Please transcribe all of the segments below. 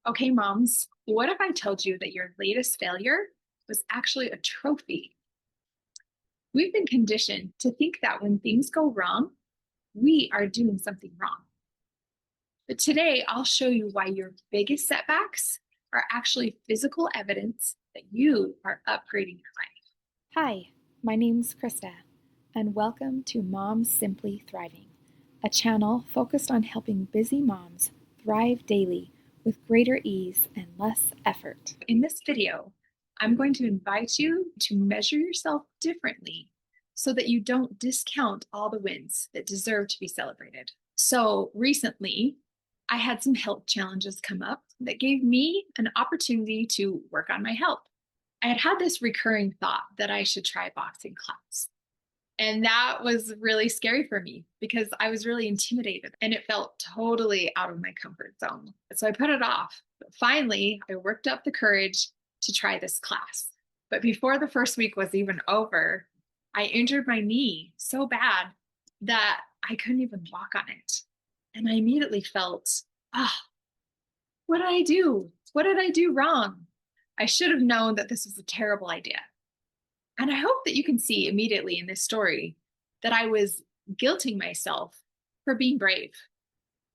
Okay, moms, what if I told you that your latest failure was actually a trophy? We've been conditioned to think that when things go wrong, we are doing something wrong. But today, I'll show you why your biggest setbacks are actually physical evidence that you are upgrading your life. Hi, my name's Krista, and welcome to Moms Simply Thriving, a channel focused on helping busy moms thrive daily with greater ease and less effort. In this video, I'm going to invite you to measure yourself differently so that you don't discount all the wins that deserve to be celebrated. So recently, I had some health challenges come up that gave me an opportunity to work on my health. I had had this recurring thought that I should try boxing class. And that was really scary for me because I was really intimidated and it felt totally out of my comfort zone. So I put it off. But finally, I worked up the courage to try this class. But before the first week was even over, I injured my knee so bad that I couldn't even walk on it. And I immediately felt, ah, what did I do? What did I do wrong? I should have known that this was a terrible idea. And I hope that you can see immediately in this story that I was guilting myself for being brave.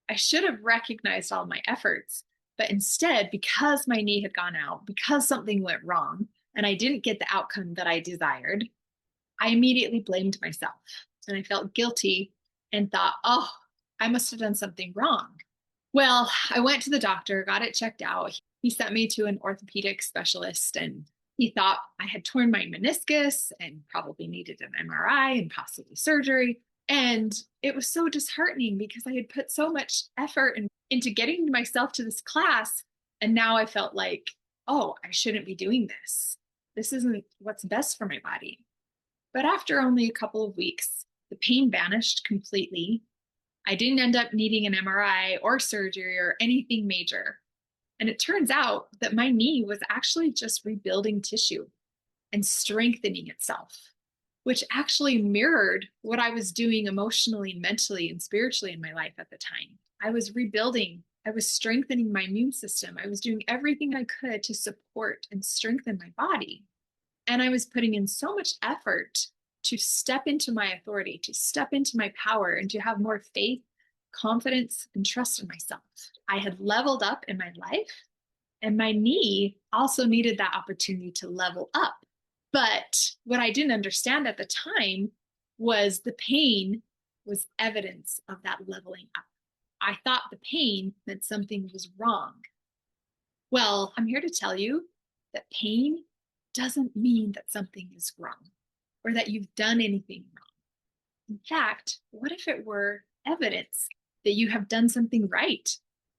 I should have recognized all my efforts, but instead, because my knee had gone out, because something went wrong, and I didn't get the outcome that I desired, I immediately blamed myself. And I felt guilty and thought, oh, I must have done something wrong. Well, I went to the doctor, got it checked out. He sent me to an orthopedic specialist, and he thought I had torn my meniscus and probably needed an MRI and possibly surgery. And it was so disheartening because I had put so much effort into getting myself to this class. And now I felt like, oh, I shouldn't be doing this. This isn't what's best for my body. But after only a couple of weeks, the pain vanished completely. I didn't end up needing an MRI or surgery or anything major. And it turns out that my knee was actually just rebuilding tissue and strengthening itself, which actually mirrored what I was doing emotionally, mentally, and spiritually in my life at the time. I was rebuilding, I was strengthening my immune system. I was doing everything I could to support and strengthen my body. And I was putting in so much effort to step into my authority, to step into my power, and to have more faith, confidence, and trust in myself. I had leveled up in my life, and my knee also needed that opportunity to level up. But what I didn't understand at the time was the pain was evidence of that leveling up. I thought the pain meant something was wrong. Well, I'm here to tell you that pain doesn't mean that something is wrong or that you've done anything wrong. In fact, what if it were evidence that you have done something right,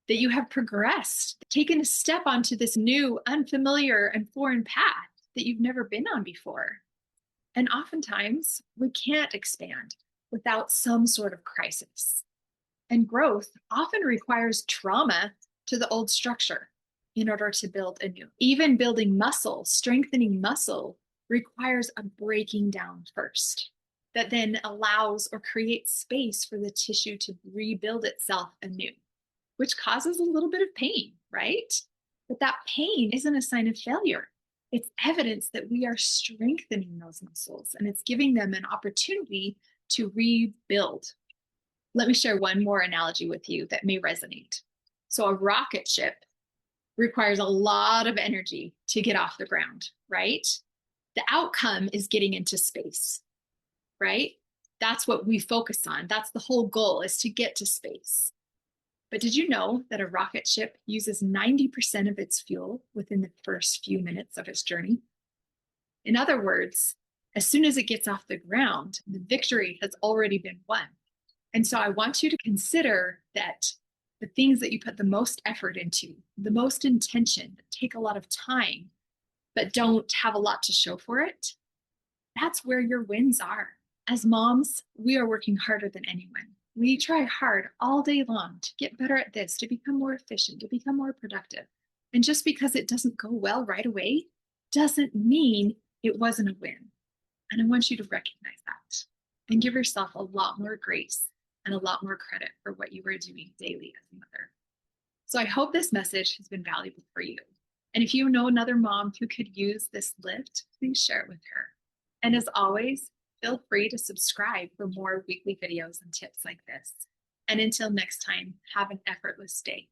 that you have progressed, taken a step onto this new, unfamiliar, and foreign path that you've never been on before? And oftentimes, we can't expand without some sort of crisis. And growth often requires trauma to the old structure in order to build anew. Even building muscle, strengthening muscle, requires a breaking down first that then allows or creates space for the tissue to rebuild itself anew, which causes a little bit of pain, right? But that pain isn't a sign of failure. It's evidence that we are strengthening those muscles and it's giving them an opportunity to rebuild. Let me share one more analogy with you that may resonate. So, a rocket ship requires a lot of energy to get off the ground, right? The outcome is getting into space, right? That's what we focus on. That's the whole goal, is to get to space. But did you know that a rocket ship uses 90% of its fuel within the first few minutes of its journey? In other words, as soon as it gets off the ground, the victory has already been won. And so I want you to consider that the things that you put the most effort into, the most intention, that take a lot of time, but don't have a lot to show for it, that's where your wins are. As moms, we are working harder than anyone. We try hard all day long to get better at this, to become more efficient, to become more productive. And just because it doesn't go well right away doesn't mean it wasn't a win. And I want you to recognize that and give yourself a lot more grace and a lot more credit for what you are doing daily as a mother. So I hope this message has been valuable for you. And if you know another mom who could use this lift, please share it with her. And as always, feel free to subscribe for more weekly videos and tips like this. And until next time, have an effortless day.